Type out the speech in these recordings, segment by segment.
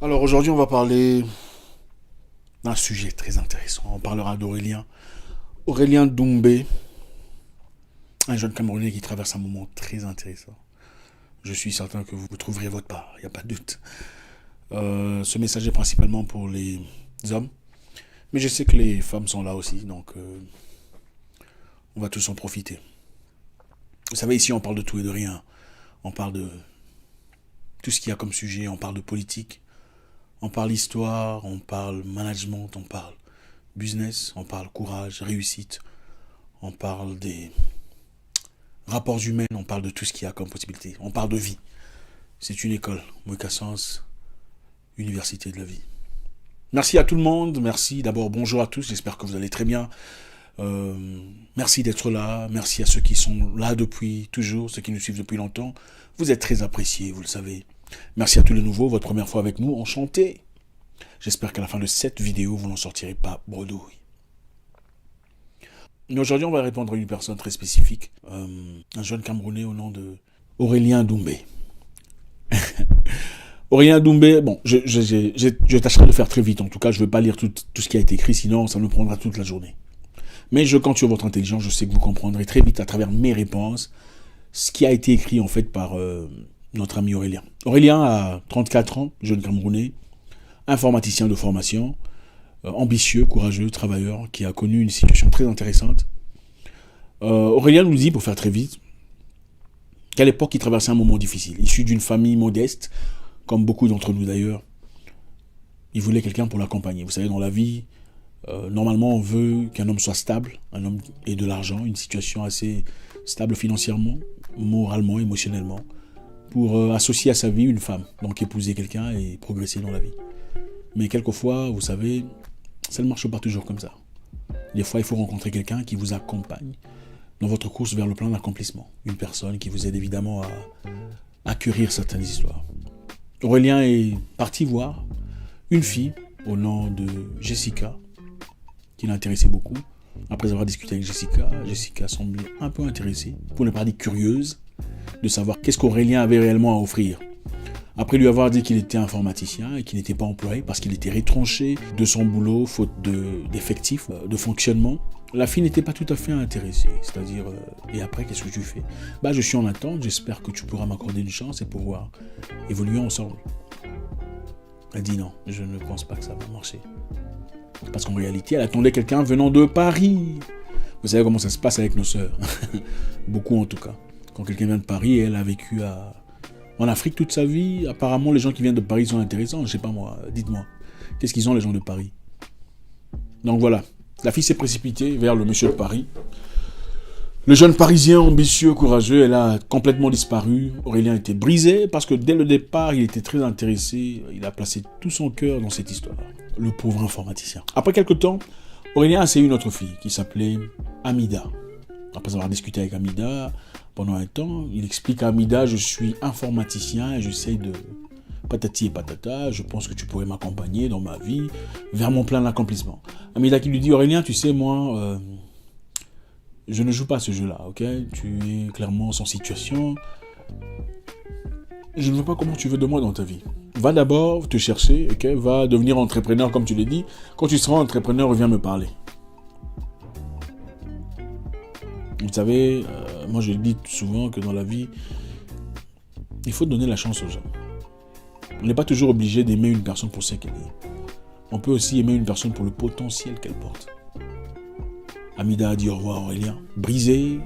Alors aujourd'hui, on va parler d'un sujet très intéressant. On parlera d'Aurélien. Aurélien Doumbé, un jeune Camerounais qui traverse un moment très intéressant. Je suis certain que vous trouverez votre part, il n'y a pas de doute. Ce message est principalement pour les hommes, mais je sais que les femmes sont là aussi, donc on va tous en profiter. Vous savez, ici on parle de tout et de rien. On parle de tout ce qu'il y a comme sujet, on parle de politique, on parle histoire, on parle management, on parle business, on parle courage, réussite, on parle des rapports humains, on parle de tout ce qu'il y a comme possibilité. On parle de vie. C'est une école, Moekassens, Université de la vie. Merci à tout le monde, merci. D'abord, bonjour à tous, j'espère que vous allez très bien. Merci d'être là, merci à ceux qui sont là depuis toujours, ceux qui nous suivent depuis longtemps. Vous êtes très appréciés, vous le savez. Merci à tous les nouveaux, votre première fois avec nous, enchanté. J'espère qu'à la fin de cette vidéo, vous n'en sortirez pas bredouille. Mais aujourd'hui, on va répondre à une personne très spécifique, un jeune Camerounais au nom de Aurélien Doumbé. Aurélien Doumbé, bon, je tâcherai de faire très vite, en tout cas, je ne vais pas lire tout ce qui a été écrit, sinon ça nous prendra toute la journée. Mais je compte sur votre intelligence, je sais que vous comprendrez très vite à travers mes réponses ce qui a été écrit en fait par notre ami Aurélien. Aurélien a 34 ans, jeune Camerounais, informaticien de formation, ambitieux, courageux, travailleur, qui a connu une situation très intéressante. Aurélien nous dit, pour faire très vite, qu'à l'époque, il traversait un moment difficile. Issu d'une famille modeste, comme beaucoup d'entre nous d'ailleurs, il voulait quelqu'un pour l'accompagner. Vous savez, dans la vie, normalement, on veut qu'un homme soit stable, un homme ait de l'argent, une situation assez stable financièrement, moralement, émotionnellement, pour associer à sa vie une femme, donc épouser quelqu'un et progresser dans la vie. Mais quelquefois, vous savez, ça ne marche pas toujours comme ça. Des fois, il faut rencontrer quelqu'un qui vous accompagne dans votre course vers le plan d'accomplissement. Une personne qui vous aide évidemment à acquérir certaines histoires. Aurélien est parti voir une fille au nom de Jessica, qui l'intéressait beaucoup. Après avoir discuté avec Jessica, Jessica semblait un peu intéressée, pour ne pas dire curieuse, de savoir qu'est-ce qu'Aurélien avait réellement à offrir. Après lui avoir dit qu'il était informaticien et qu'il n'était pas employé parce qu'il était retranché de son boulot faute d'effectifs, de fonctionnement, la fille n'était pas tout à fait intéressée. C'est-à-dire, et après, qu'est-ce que tu fais? Je suis en attente, j'espère que tu pourras m'accorder une chance et pouvoir évoluer ensemble. Elle dit non, je ne pense pas que ça va marcher. Parce qu'en réalité, elle attendait quelqu'un venant de Paris. Vous savez comment ça se passe avec nos sœurs. Beaucoup en tout cas. Quand quelqu'un vient de Paris, elle a vécu en Afrique toute sa vie. Apparemment, les gens qui viennent de Paris sont intéressants. Je sais pas moi, dites-moi. Qu'est-ce qu'ils ont les gens de Paris? Donc voilà. La fille s'est précipitée vers le monsieur de Paris. Le jeune Parisien ambitieux, courageux, elle a complètement disparu. Aurélien était brisé parce que dès le départ, il était très intéressé. Il a placé tout son cœur dans cette histoire. Le pauvre informaticien. Après quelques temps, Aurélien a essayé une autre fille qui s'appelait Amida. Après avoir discuté avec Amida pendant un temps, il explique à Amida, je suis informaticien et j'essaye de patati et patata, je pense que tu pourrais m'accompagner dans ma vie vers mon plein d'accomplissement. Amida qui lui dit, Aurélien, tu sais, moi, je ne joue pas à ce jeu-là, ok? Tu es clairement sans situation. Je ne vois pas comment tu veux de moi dans ta vie. Va d'abord te chercher, ok? Va devenir entrepreneur comme tu l'as dit. Quand tu seras entrepreneur, reviens me parler. Vous savez, moi je dis souvent que dans la vie, il faut donner la chance aux gens. On n'est pas toujours obligé d'aimer une personne pour ce qu'elle est. On peut aussi aimer une personne pour le potentiel qu'elle porte. Amida a dit au revoir à Aurélien, brisé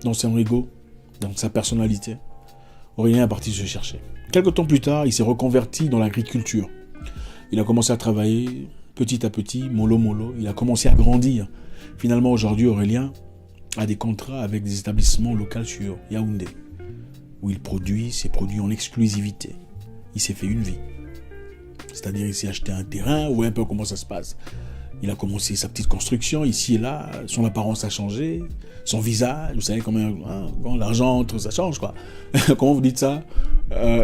dans son ego, dans sa personnalité. Aurélien est parti se chercher. Quelque temps plus tard, il s'est reconverti dans l'agriculture. Il a commencé à travailler petit à petit, mollo mollo. Il a commencé à grandir. Finalement, aujourd'hui, Aurélien a des contrats avec des établissements locaux sur Yaoundé, où il produit ses produits en exclusivité. Il s'est fait une vie. C'est-à-dire, il s'est acheté un terrain, ou un peu comment ça se passe. Il a commencé sa petite construction, ici et là, son apparence a changé, son visage, vous savez comment quand l'argent entre, ça change, quoi. Comment vous dites ça?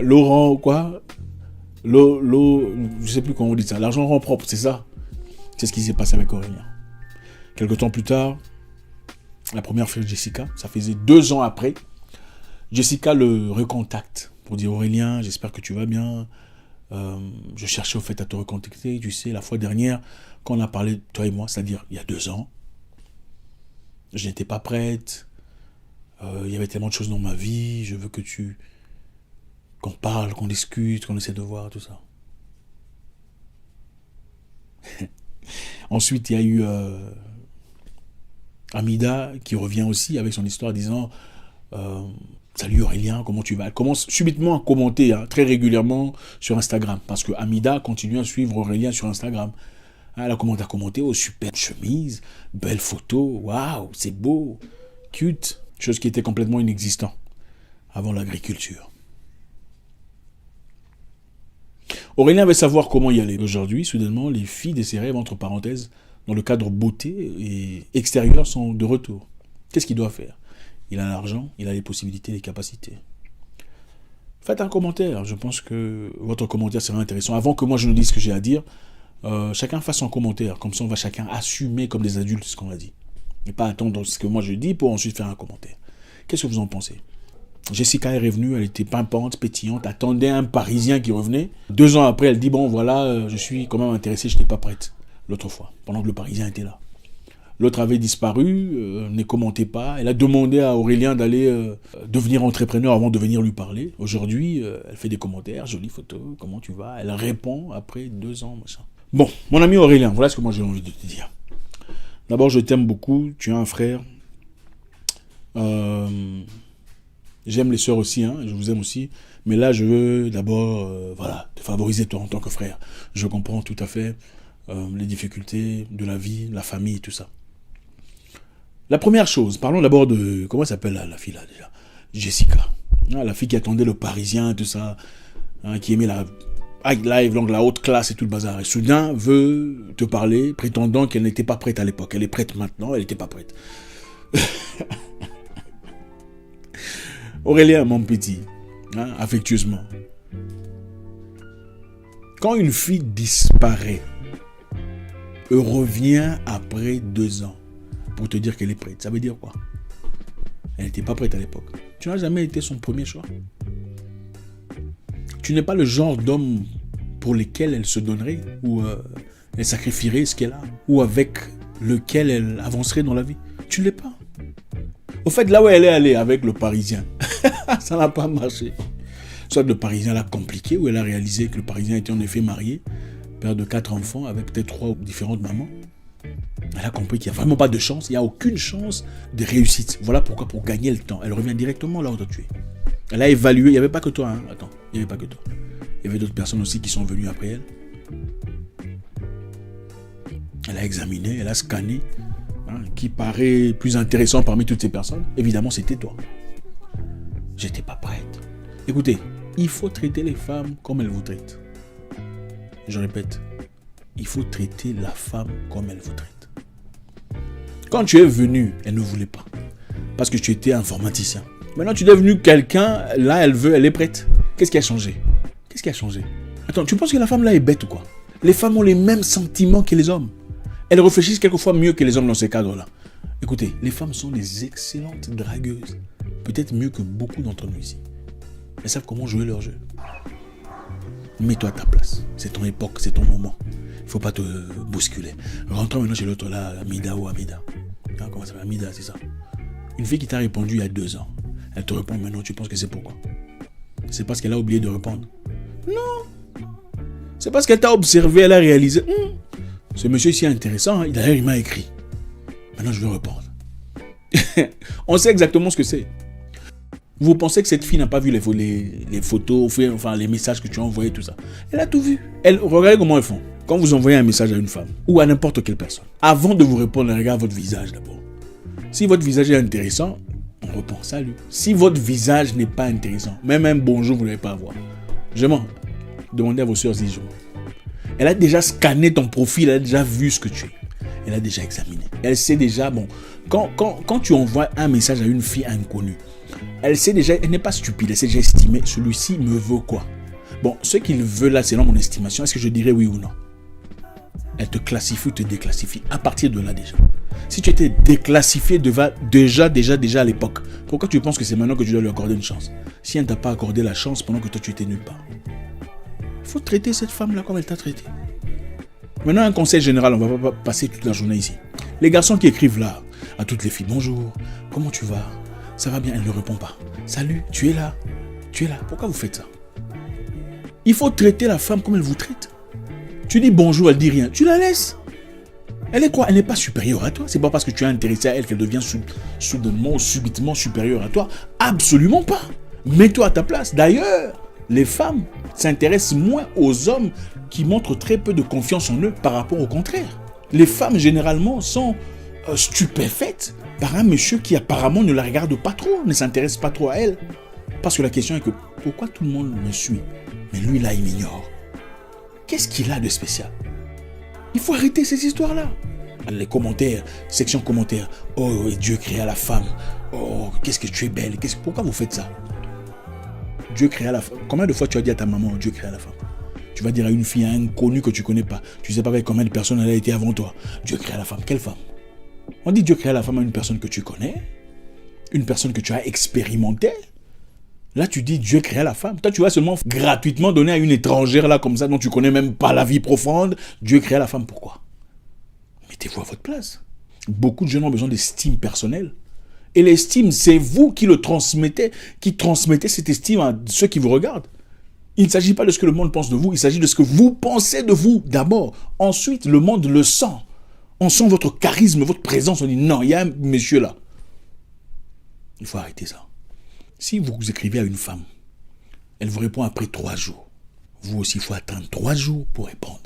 Laurent, quoi? Je sais plus comment vous dites ça. L'argent rend propre, c'est ça? C'est ce qui s'est passé avec Aurélien. Quelque temps plus tard, la première fille de Jessica, ça faisait 2 ans après, Jessica le recontacte pour dire Aurélien, j'espère que tu vas bien. Je cherchais au fait à te recontacter, tu sais, la fois dernière, quand on a parlé, toi et moi, c'est-à-dire il y a 2 ans, je n'étais pas prête, il y avait tellement de choses dans ma vie, je veux qu'on parle, qu'on discute, qu'on essaie de voir, tout ça. Ensuite, il y a eu Amida qui revient aussi avec son histoire disant salut Aurélien, comment tu vas? Elle commence subitement à commenter très régulièrement sur Instagram parce que Amida continue à suivre Aurélien sur Instagram. Elle a commencé à commenter, oh super chemise, belle photo, waouh, c'est beau, cute, chose qui était complètement inexistant avant l'agriculture. Aurélien veut savoir comment y aller. Aujourd'hui, soudainement, les filles de ses rêves, entre parenthèses, dans le cadre beauté et extérieur, sont de retour. Qu'est-ce qu'il doit faire? Il a l'argent, il a les possibilités, les capacités. Faites un commentaire. Je pense que votre commentaire sera intéressant. Avant que moi je ne dise ce que j'ai à dire, chacun fasse son commentaire. Comme ça, on va chacun assumer comme des adultes ce qu'on a dit. Et pas attendre ce que moi je dis pour ensuite faire un commentaire. Qu'est-ce que vous en pensez? Jessica est revenue, elle était pimpante, pétillante, attendait un Parisien qui revenait. 2 ans après, elle dit, bon voilà, je suis quand même intéressée, je n'étais pas prête l'autre fois, pendant que le Parisien était là. L'autre avait disparu, ne commentait pas. Elle a demandé à Aurélien d'aller devenir entrepreneur avant de venir lui parler. Aujourd'hui, elle fait des commentaires, jolie photo, comment tu vas? Elle répond après 2 ans, machin. Bon, mon ami Aurélien, voilà ce que moi j'ai envie de te dire. D'abord, je t'aime beaucoup, tu es un frère. J'aime les sœurs aussi, je vous aime aussi. Mais là, je veux d'abord te favoriser toi en tant que frère. Je comprends tout à fait les difficultés de la vie, la famille, tout ça. La première chose, parlons d'abord de... Comment s'appelle la fille là déjà? Jessica. La fille qui attendait le Parisien, tout ça. Qui aimait la high life, donc la haute classe et tout le bazar. Et soudain veut te parler, prétendant qu'elle n'était pas prête à l'époque. Elle est prête maintenant, elle n'était pas prête. Aurélien, mon petit, affectueusement. Quand une fille disparaît et revient après 2 ans pour te dire qu'elle est prête, ça veut dire quoi? Elle n'était pas prête à l'époque. Tu n'as jamais été son premier choix. Tu n'es pas le genre d'homme pour lequel elle se donnerait ou elle sacrifierait ce qu'elle a ou avec lequel elle avancerait dans la vie. Tu ne l'es pas. Au fait, là où elle est allée avec le Parisien, ça n'a pas marché. Soit le Parisien l'a compliqué, ou elle a réalisé que le Parisien était en effet marié, père de 4 enfants, avec peut-être 3 différentes mamans. Elle a compris qu'il n'y a vraiment pas de chance, il n'y a aucune chance de réussite. Voilà pourquoi, pour gagner le temps, elle revient directement là où tu es. Elle a évalué, il n'y avait pas que toi, attends, il n'y avait pas que toi. Il y avait d'autres personnes aussi qui sont venues après elle. Elle a examiné, elle a scanné. Qui paraît plus intéressant parmi toutes ces personnes, évidemment c'était toi. J'étais pas prête. Écoutez, il faut traiter les femmes comme elles vous traitent. Je répète, il faut traiter la femme comme elle vous traite. Quand tu es venu, elle ne voulait pas. Parce que tu étais informaticien. Maintenant tu es devenu quelqu'un, là elle veut, elle est prête. Qu'est-ce qui a changé? Qu'est-ce qui a changé? Attends, tu penses que la femme là est bête ou quoi? Les femmes ont les mêmes sentiments que les hommes. Elles réfléchissent quelquefois mieux que les hommes dans ces cadres-là. Écoutez, les femmes sont des excellentes dragueuses. Peut-être mieux que beaucoup d'entre nous ici. Elles savent comment jouer leur jeu. Mets-toi à ta place. C'est ton époque, c'est ton moment. Il ne faut pas te bousculer. Rentrons maintenant chez l'autre là, Amida ou Amida. Comment ça s'appelle? Amida, c'est ça. Une fille qui t'a répondu il y a 2 ans. Elle te répond maintenant, tu penses que c'est pourquoi? C'est parce qu'elle a oublié de répondre. Non. C'est parce qu'elle t'a observé, elle a réalisé. Ce monsieur ici est intéressant, d'ailleurs il m'a écrit. Maintenant je vais répondre. On sait exactement ce que c'est. Vous pensez que cette fille n'a pas vu les photos, enfin les messages que tu as envoyés, tout ça. Elle a tout vu. Regardez comment elles font. Quand vous envoyez un message à une femme, ou à n'importe quelle personne, avant de vous répondre, regardez votre visage d'abord. Si votre visage est intéressant, on répond salut. Si votre visage n'est pas intéressant, même un bonjour, vous ne l'allez pas avoir. Je mens. Demandez à vos soeurs 10 jours. Elle a déjà scanné ton profil, elle a déjà vu ce que tu es. Elle a déjà examiné. Elle sait déjà, bon, quand tu envoies un message à une fille inconnue, elle sait déjà, elle n'est pas stupide, elle sait déjà estimer, celui-ci me veut quoi. Bon, ce qu'il veut là, selon mon estimation, est-ce que je dirais oui ou non? Elle te classifie ou te déclassifie, à partir de là déjà. Si tu étais déclassifié déjà à l'époque, pourquoi tu penses que c'est maintenant que tu dois lui accorder une chance? Si elle ne t'a pas accordé la chance pendant que toi tu étais nulle part. Il faut traiter cette femme-là comme elle t'a traité. Maintenant, un conseil général, on ne va pas passer toute la journée ici. Les garçons qui écrivent là, à toutes les filles, bonjour, comment tu vas? Ça va bien, elle ne répond pas. Salut, tu es là? Tu es là? Pourquoi vous faites ça? Il faut traiter la femme comme elle vous traite. Tu dis bonjour, elle dit rien. Tu la laisses. Elle est quoi? Elle n'est pas supérieure à toi. C'est pas parce que tu es intéressé à elle qu'elle devient soudainement, subitement supérieure à toi. Absolument pas. Mets-toi à ta place. D'ailleurs, les femmes s'intéressent moins aux hommes qui montrent très peu de confiance en eux par rapport au contraire. Les femmes, généralement, sont stupéfaites par un monsieur qui apparemment ne la regarde pas trop, ne s'intéresse pas trop à elle. Parce que la question est que, pourquoi tout le monde me suit, mais lui là, il m'ignore? Qu'est-ce qu'il a de spécial? Il faut arrêter ces histoires-là. Les commentaires, section commentaires. Oh, Dieu créa la femme. Oh, qu'est-ce que tu es belle. Pourquoi vous faites ça? Dieu créa la femme. Combien de fois tu as dit à ta maman, Dieu créa la femme? Tu vas dire à une fille inconnue que tu ne connais pas. Tu ne sais pas avec combien de personnes elle a été avant toi. Dieu créa la femme. Quelle femme? On dit Dieu créa la femme à une personne que tu connais. Une personne que tu as expérimentée. Là, tu dis Dieu créa la femme. Toi, tu vas seulement gratuitement donner à une étrangère là comme ça, dont tu ne connais même pas la vie profonde. Dieu créa la femme. Pourquoi? Mettez-vous à votre place. Beaucoup de jeunes ont besoin d'estime personnelle. Et l'estime, c'est vous qui transmettez cette estime à ceux qui vous regardent. Il ne s'agit pas de ce que le monde pense de vous, il s'agit de ce que vous pensez de vous d'abord. Ensuite, le monde le sent. On sent votre charisme, votre présence. On dit non, il y a un monsieur là. Il faut arrêter ça. Si vous écrivez à une femme, elle vous répond après 3 jours. Vous aussi, il faut attendre 3 jours pour répondre.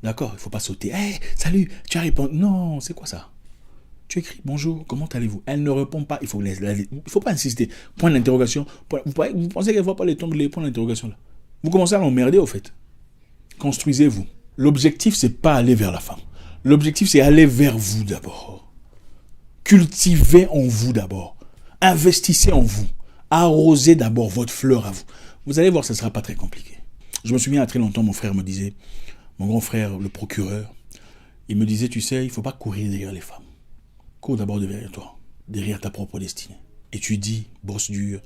D'accord? Il ne faut pas sauter. Hey, salut, tu as répondu. Non, c'est quoi ça? Tu écris bonjour, comment allez-vous? Elle ne répond pas. Il ne faut pas insister. Point d'interrogation. Vous pensez qu'elle ne voit pas les points d'interrogation là? Vous commencez à l'emmerder au fait. Construisez-vous. L'objectif, c'est pas aller vers la femme. L'objectif, c'est aller vers vous d'abord. Cultivez en vous d'abord. Investissez en vous. Arrosez d'abord votre fleur à vous. Vous allez voir, ça ne sera pas très compliqué. Je me souviens, il y a très longtemps, mon frère me disait, mon grand frère, le procureur, il me disait, tu sais, il ne faut pas courir derrière les femmes. Cours d'abord derrière toi, derrière ta propre destinée. Étudie, bosse dur,